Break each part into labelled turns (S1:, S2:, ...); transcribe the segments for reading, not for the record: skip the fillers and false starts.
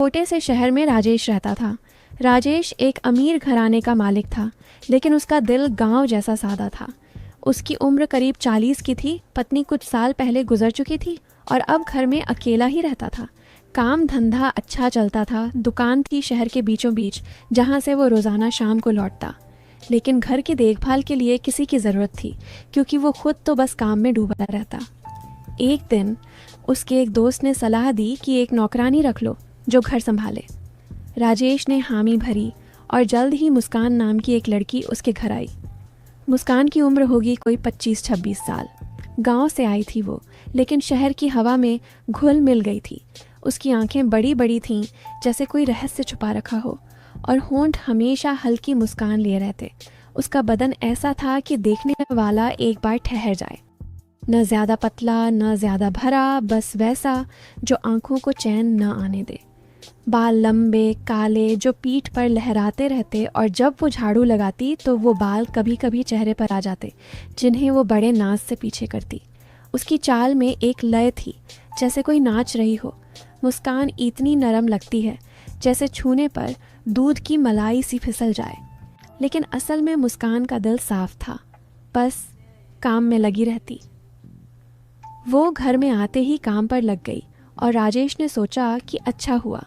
S1: छोटे से शहर में राजेश रहता था। राजेश एक अमीर घराने का मालिक था, लेकिन उसका दिल गांव जैसा सादा था। उसकी उम्र करीब 40 की थी, पत्नी कुछ साल पहले गुजर चुकी थी और अब घर में अकेला ही रहता था। काम धंधा अच्छा चलता था, दुकान थी शहर के बीचों बीच जहाँ से वो रोज़ाना शाम को लौटता। लेकिन घर की देखभाल के लिए किसी की ज़रूरत थी, क्योंकि वो खुद तो बस काम में डूबा रहता। एक दिन उसके एक दोस्त ने सलाह दी कि एक नौकरानी रख लो जो घर संभाले। राजेश ने हामी भरी और जल्द ही मुस्कान नाम की एक लड़की उसके घर आई। मुस्कान की उम्र होगी कोई 25-26 साल। गांव से आई थी वो, लेकिन शहर की हवा में घुल मिल गई थी। उसकी आंखें बड़ी बड़ी थीं, जैसे कोई रहस्य छुपा रखा हो, और होंठ हमेशा हल्की मुस्कान लिए रहते। उसका बदन ऐसा था कि देखने वाला एक बार ठहर जाए। न ज़्यादा पतला न ज़्यादा भरा, बस वैसा जो आंखों को चैन न आने दे। बाल लंबे काले जो पीठ पर लहराते रहते, और जब वो झाड़ू लगाती तो वो बाल कभी कभी चेहरे पर आ जाते, जिन्हें वो बड़े नाज से पीछे करती। उसकी चाल में एक लय थी, जैसे कोई नाच रही हो। मुस्कान इतनी नरम लगती है जैसे छूने पर दूध की मलाई सी फिसल जाए। लेकिन असल में मुस्कान का दिल साफ था, बस काम में लगी रहती। वो घर में आते ही काम पर लग गई और राजेश ने सोचा कि अच्छा हुआ,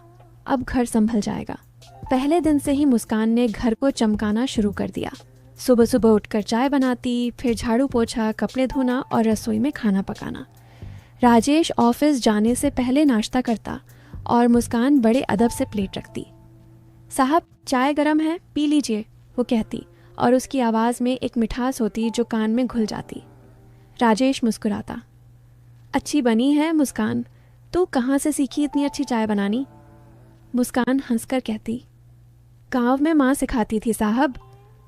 S1: अब घर संभल जाएगा। पहले दिन से ही मुस्कान ने घर को चमकाना शुरू कर दिया। सुबह सुबह उठकर चाय बनाती, फिर झाड़ू पोछा, कपड़े धोना और रसोई में खाना पकाना। राजेश ऑफिस जाने से पहले नाश्ता करता और मुस्कान बड़े अदब से प्लेट रखती। साहब चाय गरम है, पी लीजिए, वो कहती, और उसकी आवाज़ में एक मिठास होती जो कान में घुल जाती। राजेश मुस्कुराता। अच्छी बनी है मुस्कान, तू कहाँ से सीखी इतनी अच्छी चाय बनानी? मुस्कान हंसकर कहती, गांव में माँ सिखाती थी साहब,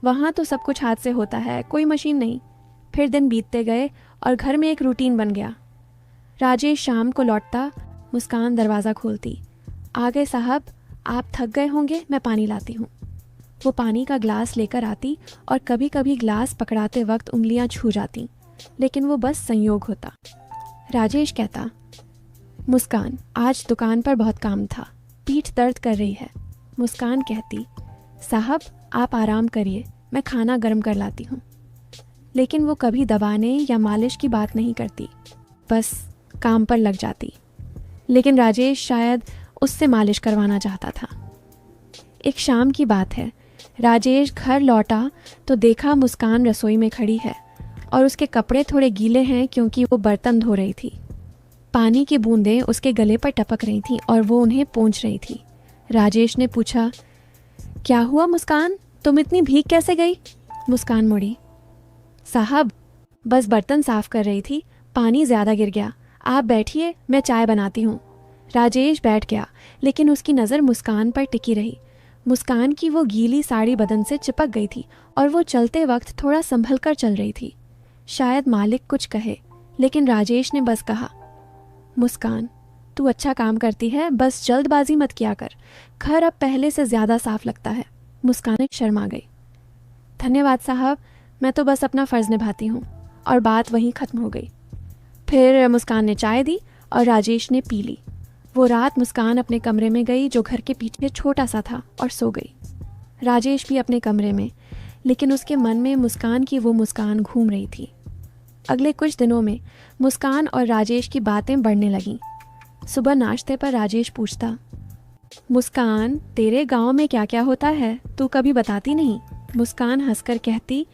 S1: वहाँ तो सब कुछ हाथ से होता है, कोई मशीन नहीं। फिर दिन बीतते गए और घर में एक रूटीन बन गया। राजेश शाम को लौटता, मुस्कान दरवाज़ा खोलती। आ गए साहब, आप थक गए होंगे, मैं पानी लाती हूँ। वो पानी का ग्लास लेकर आती और कभी कभी ग्लास पकड़ाते वक्त उंगलियां छू जाती, लेकिन वो बस संयोग होता। राजेश कहता, मुस्कान आज दुकान पर बहुत काम था, पीठ दर्द कर रही है। मुस्कान कहती, साहब आप आराम करिए, मैं खाना गर्म कर लाती हूँ। लेकिन वो कभी दबाने या मालिश की बात नहीं करती, बस काम पर लग जाती। लेकिन राजेश शायद उससे मालिश करवाना चाहता था। एक शाम की बात है, राजेश घर लौटा तो देखा मुस्कान रसोई में खड़ी है और उसके कपड़े थोड़े गीले हैं क्योंकि वो बर्तन धो रही थी। पानी की बूंदें उसके गले पर टपक रही थीं और वो उन्हें पोंछ रही थी। राजेश ने पूछा, क्या हुआ मुस्कान, तुम इतनी भीग कैसे गई? मुस्कान मुड़ी, साहब बस बर्तन साफ कर रही थी, पानी ज़्यादा गिर गया, आप बैठिए, मैं चाय बनाती हूँ। राजेश बैठ गया, लेकिन उसकी नज़र मुस्कान पर टिकी रही। मुस्कान की वो गीली साड़ी बदन से चिपक गई थी और वो चलते वक्त थोड़ा संभल कर चल रही थी। शायद मालिक कुछ कहे, लेकिन राजेश ने बस कहा, मुस्कान तू अच्छा काम करती है, बस जल्दबाजी मत किया कर, घर अब पहले से ज़्यादा साफ लगता है। मुस्कान शर्मा गई। धन्यवाद साहब, मैं तो बस अपना फ़र्ज़ निभाती हूँ। और बात वहीं ख़त्म हो गई। फिर मुस्कान ने चाय दी और राजेश ने पी ली। वो रात मुस्कान अपने कमरे में गई जो घर के पीछे छोटा सा था, और सो गई। राजेश भी अपने कमरे में, लेकिन उसके मन में मुस्कान की वो मुस्कान घूम रही थी। अगले कुछ दिनों में मुस्कान और राजेश की बातें बढ़ने लगीं। सुबह नाश्ते पर राजेश पूछता, मुस्कान तेरे गांव में क्या क्या होता है, तू कभी बताती नहीं? मुस्कान हंसकर कहती,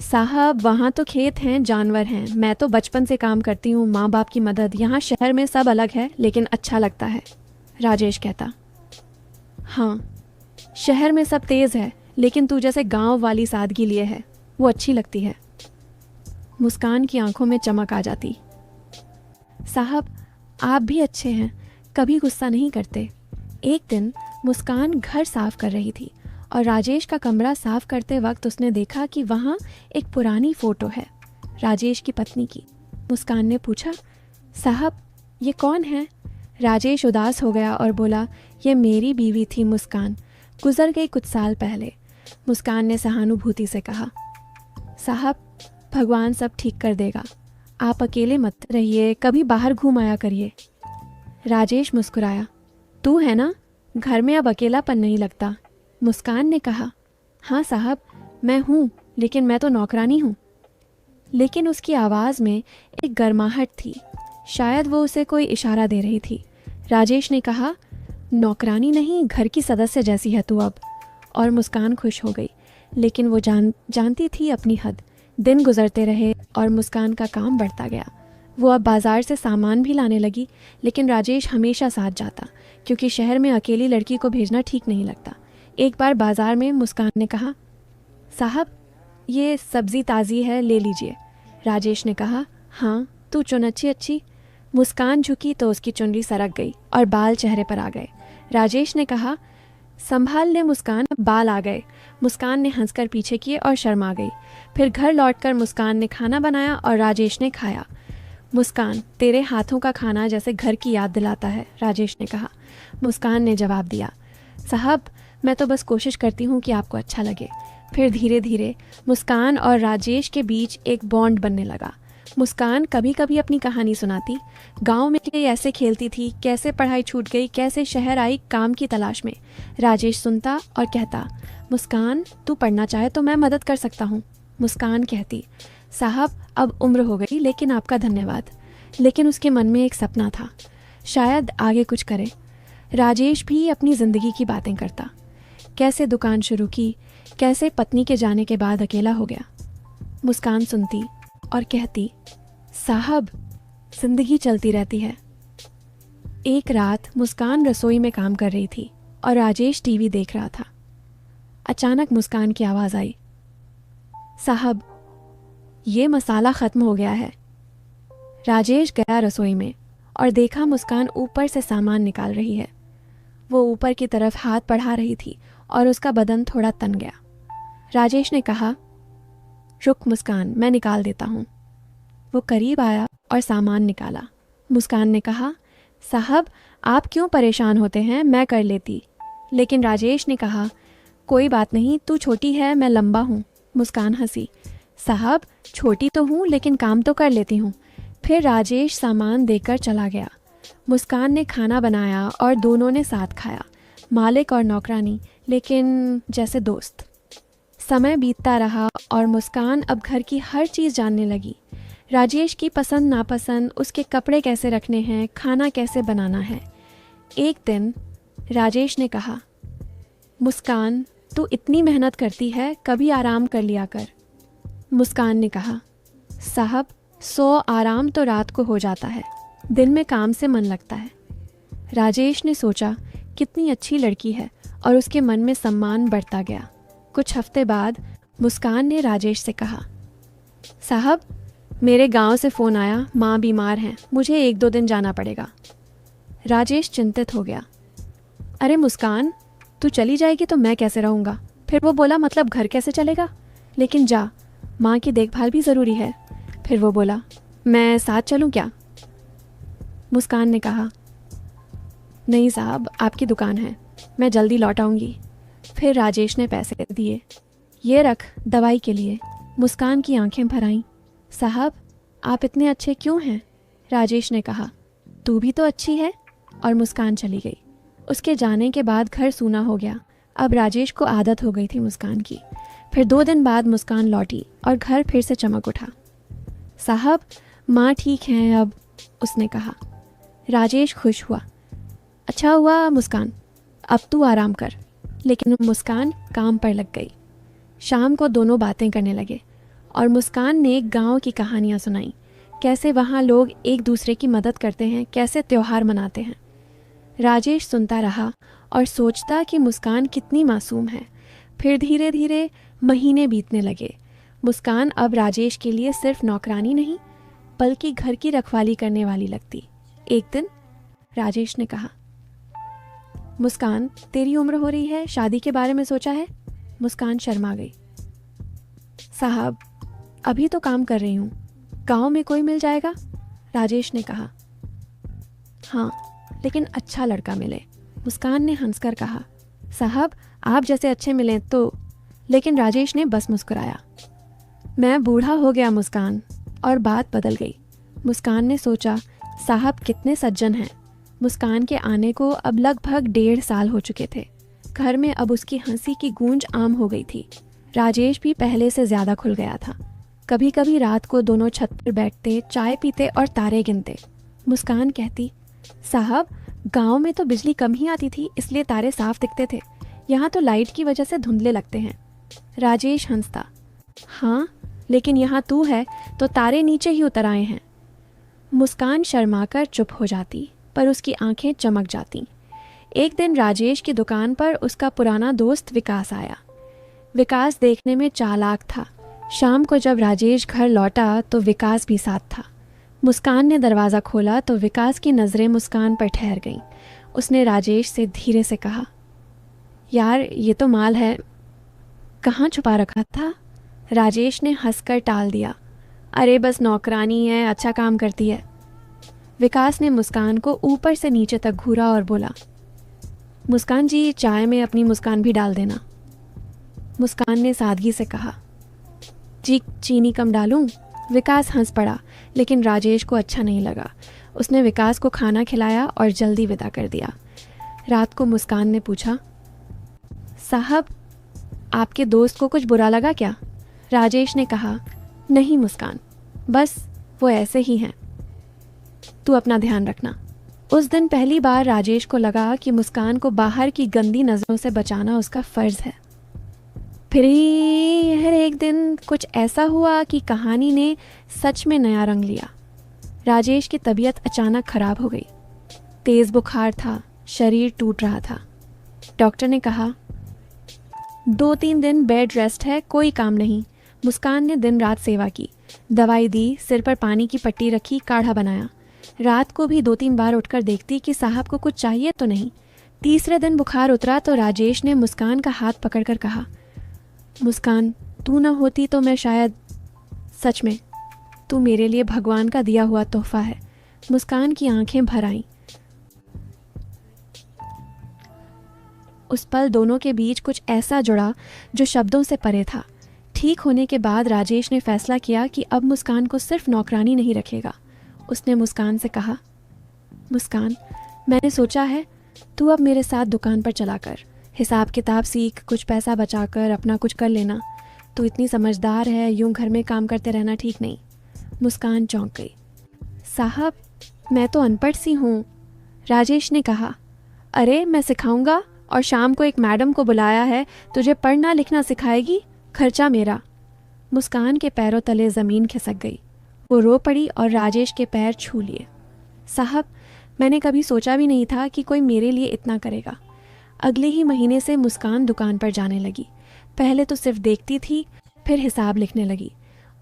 S1: साहब वहाँ तो खेत हैं, जानवर हैं, मैं तो बचपन से काम करती हूँ, माँ बाप की मदद, यहाँ शहर में सब अलग है लेकिन अच्छा लगता है। राजेश कहता, हाँ शहर में सब तेज़ है, लेकिन तू जैसे गांव वाली सादगी लिए है, वो अच्छी लगती है। मुस्कान की आंखों में चमक आ जाती। साहब आप भी अच्छे हैं, कभी गुस्सा नहीं करते। एक दिन मुस्कान घर साफ कर रही थी और राजेश का कमरा साफ करते वक्त उसने देखा कि वहाँ एक पुरानी फ़ोटो है, राजेश की पत्नी की। मुस्कान ने पूछा, साहब ये कौन है? राजेश उदास हो गया और बोला, ये मेरी बीवी थी मुस्कान, गुजर गई कुछ साल पहले। मुस्कान ने सहानुभूति से कहा, साहब भगवान सब ठीक कर देगा, आप अकेले मत रहिए, कभी बाहर घूम आया करिए। राजेश मुस्कुराया, तू है ना, घर में अब अकेलापन नहीं लगता। मुस्कान ने कहा, हाँ साहब, मैं हूँ, लेकिन मैं तो नौकरानी हूँ। लेकिन उसकी आवाज़ में एक गर्माहट थी, शायद वो उसे कोई इशारा दे रही थी। राजेश ने कहा, नौकरानी नहीं, घर की सदस्य जैसी है तू अब। और मुस्कान खुश हो गई, लेकिन वो जानती थी अपनी हद। दिन गुजरते रहे और मुस्कान का काम बढ़ता गया। वो अब बाज़ार से सामान भी लाने लगी, लेकिन राजेश हमेशा साथ जाता, क्योंकि शहर में अकेली लड़की को भेजना ठीक नहीं लगता। एक बार बाज़ार में मुस्कान ने कहा, साहब ये सब्ज़ी ताज़ी है, ले लीजिए। राजेश ने कहा, हाँ तू चुन अच्छी। मुस्कान झुकी तो उसकी चुनरी सरक गई और बाल चेहरे पर आ गए। राजेश ने कहा, संभाल ले मुस्कान, बाल आ गए। मुस्कान ने हंसकर पीछे किए और शर्मा गई। फिर घर लौटकर मुस्कान ने खाना बनाया और राजेश ने खाया। मुस्कान, तेरे हाथों का खाना जैसे घर की याद दिलाता है, राजेश ने कहा। मुस्कान ने जवाब दिया, साहब मैं तो बस कोशिश करती हूँ कि आपको अच्छा लगे। फिर धीरे धीरे मुस्कान और राजेश के बीच एक बॉन्ड बनने लगा। मुस्कान कभी कभी अपनी कहानी सुनाती, गांव में ऐसे खेलती थी, कैसे पढ़ाई छूट गई, कैसे शहर आई काम की तलाश में। राजेश सुनता और कहता, मुस्कान तू पढ़ना चाहे तो मैं मदद कर सकता हूँ। मुस्कान कहती, साहब अब उम्र हो गई, लेकिन आपका धन्यवाद। लेकिन उसके मन में एक सपना था, शायद आगे कुछ करे। राजेश भी अपनी ज़िंदगी की बातें करता, कैसे दुकान शुरू की, कैसे पत्नी के जाने के बाद अकेला हो गया। मुस्कान सुनती और कहती, साहब जिंदगी चलती रहती है। एक रात मुस्कान रसोई में काम कर रही थी और राजेश टीवी देख रहा था। अचानक मुस्कान की आवाज़ आई, साहब ये मसाला ख़त्म हो गया है। राजेश गया रसोई में और देखा मुस्कान ऊपर से सामान निकाल रही है। वो ऊपर की तरफ हाथ बढ़ा रही थी और उसका बदन थोड़ा तन गया। राजेश ने कहा, रुक मुस्कान, मैं निकाल देता हूँ। वो करीब आया और सामान निकाला। मुस्कान ने कहा, साहब आप क्यों परेशान होते हैं, मैं कर लेती। लेकिन राजेश ने कहा, कोई बात नहीं, तू छोटी है, मैं लंबा हूँ। मुस्कान हंसी, साहब छोटी तो हूँ लेकिन काम तो कर लेती हूँ। फिर राजेश सामान देकर चला गया। मुस्कान ने खाना बनाया और दोनों ने साथ खाया, मालिक और नौकरानी, लेकिन जैसे दोस्त। समय बीतता रहा और मुस्कान अब घर की हर चीज़ जानने लगी। राजेश की पसंद नापसंद, उसके कपड़े कैसे रखने हैं, खाना कैसे बनाना है। एक दिन राजेश ने कहा, मुस्कान तू इतनी मेहनत करती है, कभी आराम कर लिया कर। मुस्कान ने कहा, साहब 100 आराम तो रात को हो जाता है, दिन में काम से मन लगता है। राजेश ने सोचा कितनी अच्छी लड़की है और उसके मन में सम्मान बढ़ता गया। कुछ हफ्ते बाद मुस्कान ने राजेश से कहा, साहब मेरे गांव से फ़ोन आया, माँ बीमार हैं, मुझे 1-2 दिन जाना पड़ेगा। राजेश चिंतित हो गया, अरे मुस्कान तू चली जाएगी तो मैं कैसे रहूँगा। फिर वो बोला, मतलब घर कैसे चलेगा, लेकिन जा, माँ की देखभाल भी ज़रूरी है। फिर वो बोला, मैं साथ चलूँ क्या। मुस्कान ने कहा, नहीं साहब आपकी दुकान है, मैं जल्दी लौट आऊँगी। फिर राजेश ने पैसे दिए, ये रख दवाई के लिए। मुस्कान की आंखें भर आईं, साहब आप इतने अच्छे क्यों हैं। राजेश ने कहा, तू भी तो अच्छी है। और मुस्कान चली गई। उसके जाने के बाद घर सूना हो गया। अब राजेश को आदत हो गई थी मुस्कान की। फिर 2 दिन बाद मुस्कान लौटी और घर फिर से चमक उठा। साहब माँ ठीक हैं अब, उसने कहा। राजेश खुश हुआ, अच्छा हुआ मुस्कान, अब तू आराम कर। लेकिन मुस्कान काम पर लग गई। शाम को दोनों बातें करने लगे और मुस्कान ने गांव की कहानियां सुनाई, कैसे वहाँ लोग एक दूसरे की मदद करते हैं, कैसे त्योहार मनाते हैं। राजेश सुनता रहा और सोचता कि मुस्कान कितनी मासूम है। फिर धीरे धीरे महीने बीतने लगे। मुस्कान अब राजेश के लिए सिर्फ नौकरानी नहीं, बल्कि घर की रखवाली करने वाली लगती। एक दिन राजेश ने कहा, मुस्कान तेरी उम्र हो रही है, शादी के बारे में सोचा है। मुस्कान शर्मा गई, साहब अभी तो काम कर रही हूँ, गांव में कोई मिल जाएगा। राजेश ने कहा, हाँ लेकिन अच्छा लड़का मिले। मुस्कान ने हंसकर कहा, साहब आप जैसे अच्छे मिलें तो। लेकिन राजेश ने बस मुस्कुराया। मैं बूढ़ा हो गया मुस्कान। और बात बदल गई। मुस्कान ने सोचा, साहब कितने सज्जन हैं, मुस्कान के आने को अब लगभग 1.5 साल हो चुके थे। घर में अब उसकी हंसी की गूंज आम हो गई थी। राजेश भी पहले से ज़्यादा खुल गया था। कभी कभी रात को दोनों छत पर बैठते, चाय पीते और तारे गिनते। मुस्कान कहती, साहब गांव में तो बिजली कम ही आती थी, इसलिए तारे साफ दिखते थे। यहाँ तो लाइट की वजह से धुंधले लगते हैं। राजेश हंसता, हाँ लेकिन यहाँ तू है तो तारे नीचे ही उतर आए हैं। मुस्कान शर्माकर चुप हो जाती, पर उसकी आंखें चमक जाती। एक दिन राजेश की दुकान पर उसका पुराना दोस्त विकास आया। विकास देखने में चालाक था। शाम को जब राजेश घर लौटा तो विकास भी साथ था। मुस्कान ने दरवाज़ा खोला तो विकास की नज़रें मुस्कान पर ठहर गईं। उसने राजेश से धीरे से कहा, यार ये तो माल है, कहाँ छुपा रखा था? राजेश ने हंसकर टाल दिया, अरे बस नौकरानी है, अच्छा काम करती है। विकास ने मुस्कान को ऊपर से नीचे तक घूरा और बोला, मुस्कान जी चाय में अपनी मुस्कान भी डाल देना। मुस्कान ने सादगी से कहा, जी चीनी कम डालूं? विकास हंस पड़ा, लेकिन राजेश को अच्छा नहीं लगा। उसने विकास को खाना खिलाया और जल्दी विदा कर दिया। रात को मुस्कान ने पूछा, साहब आपके दोस्त को कुछ बुरा लगा क्या? राजेश ने कहा, नहीं मुस्कान, बस वो ऐसे ही हैं, तू अपना ध्यान रखना। उस दिन पहली बार राजेश को लगा कि मुस्कान को बाहर की गंदी नज़रों से बचाना उसका फ़र्ज़ है। फिर हर एक दिन कुछ ऐसा हुआ कि कहानी ने सच में नया रंग लिया। राजेश की तबीयत अचानक ख़राब हो गई। तेज़ बुखार था, शरीर टूट रहा था। डॉक्टर ने कहा, 2-3 दिन बेड रेस्ट है, कोई काम नहीं। मुस्कान ने दिन रात सेवा की, दवाई दी, सिर पर पानी की पट्टी रखी, काढ़ा बनाया। रात को भी 2-3 बार उठकर देखती कि साहब को कुछ चाहिए तो नहीं। तीसरे दिन बुखार उतरा तो राजेश ने मुस्कान का हाथ पकड़कर कहा, मुस्कान तू ना होती तो मैं शायद, सच में तू मेरे लिए भगवान का दिया हुआ तोहफा है। मुस्कान की आंखें भर आईं। उस पल दोनों के बीच कुछ ऐसा जुड़ा जो शब्दों से परे था। ठीक होने के बाद राजेश ने फैसला किया कि अब मुस्कान को सिर्फ नौकरानी नहीं रखेगा। उसने मुस्कान से कहा, मुस्कान मैंने सोचा है तू अब मेरे साथ दुकान पर चला कर, हिसाब किताब सीख, कुछ पैसा बचाकर अपना कुछ कर लेना। तू इतनी समझदार है, यूं घर में काम करते रहना ठीक नहीं। मुस्कान चौंक गई। साहब मैं तो अनपढ़ सी हूँ। राजेश ने कहा, अरे मैं सिखाऊंगा, और शाम को एक मैडम को बुलाया है, तुझे पढ़ना लिखना सिखाएगी, खर्चा मेरा। मुस्कान के पैरों तले ज़मीन खिसक गई। वो रो पड़ी और राजेश के पैर छू लिए। साहब मैंने कभी सोचा भी नहीं था कि कोई मेरे लिए इतना करेगा। अगले ही महीने से मुस्कान दुकान पर जाने लगी। पहले तो सिर्फ देखती थी, फिर हिसाब लिखने लगी।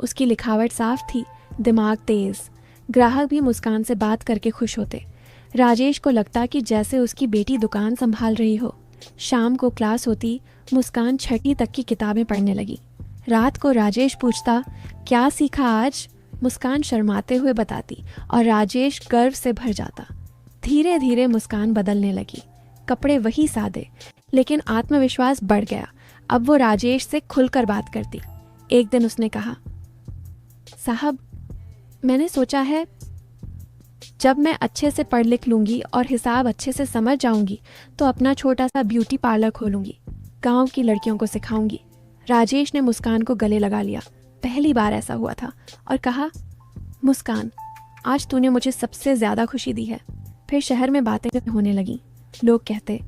S1: उसकी लिखावट साफ थी, दिमाग तेज़। ग्राहक भी मुस्कान से बात करके खुश होते। राजेश को लगता कि जैसे उसकी बेटी दुकान संभाल रही हो। शाम को क्लास होती, मुस्कान 6वीं तक की किताबें पढ़ने लगी। रात को राजेश पूछता, क्या सीखा आज? मुस्कान शर्माते हुए बताती और राजेश गर्व से भर जाता। धीरे धीरे मुस्कान बदलने लगी। कपड़े वही सादे, लेकिन आत्मविश्वास बढ़ गया। अब वो राजेश से खुलकर बात करती। एक दिन उसने कहा, साहब मैंने सोचा है जब मैं अच्छे से पढ़ लिख लूँगी और हिसाब अच्छे से समझ जाऊँगी तो अपना छोटा सा ब्यूटी पार्लर खोलूँगी, गांव की लड़कियों को सिखाऊंगी। राजेश ने मुस्कान को गले लगा लिया। पहली बार ऐसा हुआ था, और कहा, मुस्कान आज तूने मुझे सबसे ज़्यादा खुशी दी है। फिर शहर में बातें होने लगीं। लोग कहते,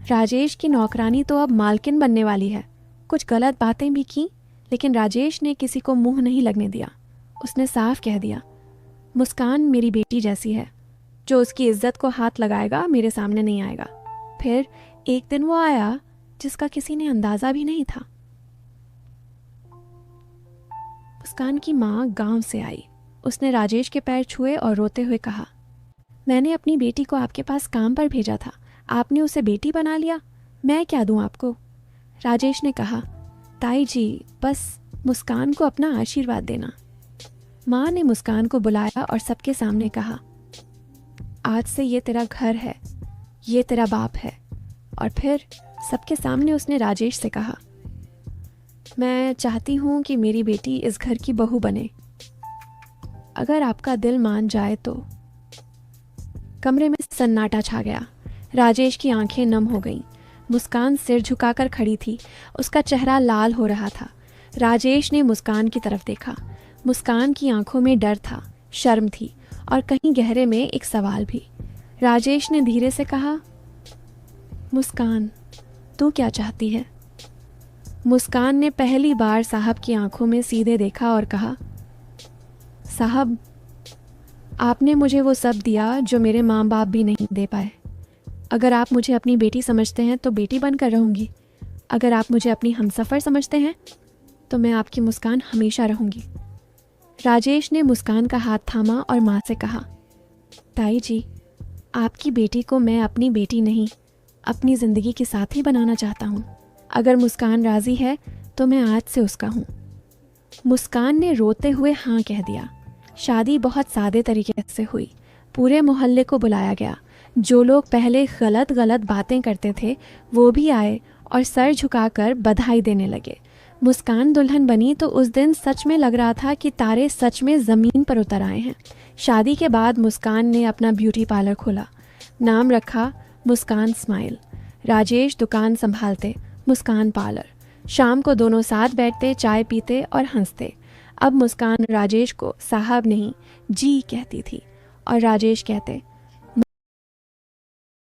S1: राजेश की नौकरानी तो अब मालकिन बनने वाली है। कुछ गलत बातें भी की, लेकिन राजेश ने किसी को मुंह नहीं लगने दिया। उसने साफ कह दिया, मुस्कान मेरी बेटी जैसी है, जो उसकी इज्जत को हाथ लगाएगा मेरे सामने नहीं आएगा। फिर एक दिन वो आया जिसका किसी ने अंदाज़ा भी नहीं था। मुस्कान की माँ गांव से आई। उसने राजेश के पैर छुए और रोते हुए कहा, मैंने अपनी बेटी को आपके पास काम पर भेजा था, आपने उसे बेटी बना लिया, मैं क्या दूं आपको? राजेश ने कहा, ताई जी बस मुस्कान को अपना आशीर्वाद देना। माँ ने मुस्कान को बुलाया और सबके सामने कहा, आज से ये तेरा घर है, ये तेरा बाप है। और फिर सबके सामने उसने राजेश से कहा, मैं चाहती हूँ कि मेरी बेटी इस घर की बहू बने। अगर आपका दिल मान जाए तो। कमरे में सन्नाटा छा गया। राजेश की आंखें नम हो गईं। मुस्कान सिर झुकाकर खड़ी थी। उसका चेहरा लाल हो रहा था। राजेश ने मुस्कान की तरफ देखा। मुस्कान की आंखों में डर था, शर्म थी और कहीं गहरे में एक सवाल भी। राजेश ने धीरे से कहा, मुस्कान, तू क्या चाहती है? मुस्कान ने पहली बार साहब की आंखों में सीधे देखा और कहा, साहब, आपने मुझे वो सब दिया जो मेरे माँ बाप भी नहीं दे पाए। अगर आप मुझे अपनी बेटी समझते हैं तो बेटी बनकर रहूँगी। अगर आप मुझे अपनी हमसफ़र समझते हैं तो मैं आपकी मुस्कान हमेशा रहूँगी। राजेश ने मुस्कान का हाथ थामा और माँ से कहा, ताई जी, आपकी बेटी को मैं अपनी बेटी नहीं, अपनी ज़िंदगी के साथी बनाना चाहता हूँ। अगर मुस्कान राज़ी है तो मैं आज से उसका हूँ। मुस्कान ने रोते हुए हाँ कह दिया। शादी बहुत सादे तरीके से हुई। पूरे मोहल्ले को बुलाया गया। जो लोग पहले गलत गलत बातें करते थे वो भी आए और सर झुकाकर बधाई देने लगे। मुस्कान दुल्हन बनी तो उस दिन सच में लग रहा था कि तारे सच में ज़मीन पर उतर आए हैं। शादी के बाद मुस्कान ने अपना ब्यूटी पार्लर खोला। नाम रखा मुस्कान स्माइल। राजेश दुकान संभालते, मुस्कान पार्लर। शाम को दोनों साथ बैठते, चाय पीते और हंसते। अब मुस्कान राजेश को साहब नहीं, जी कहती थी और राजेश कहते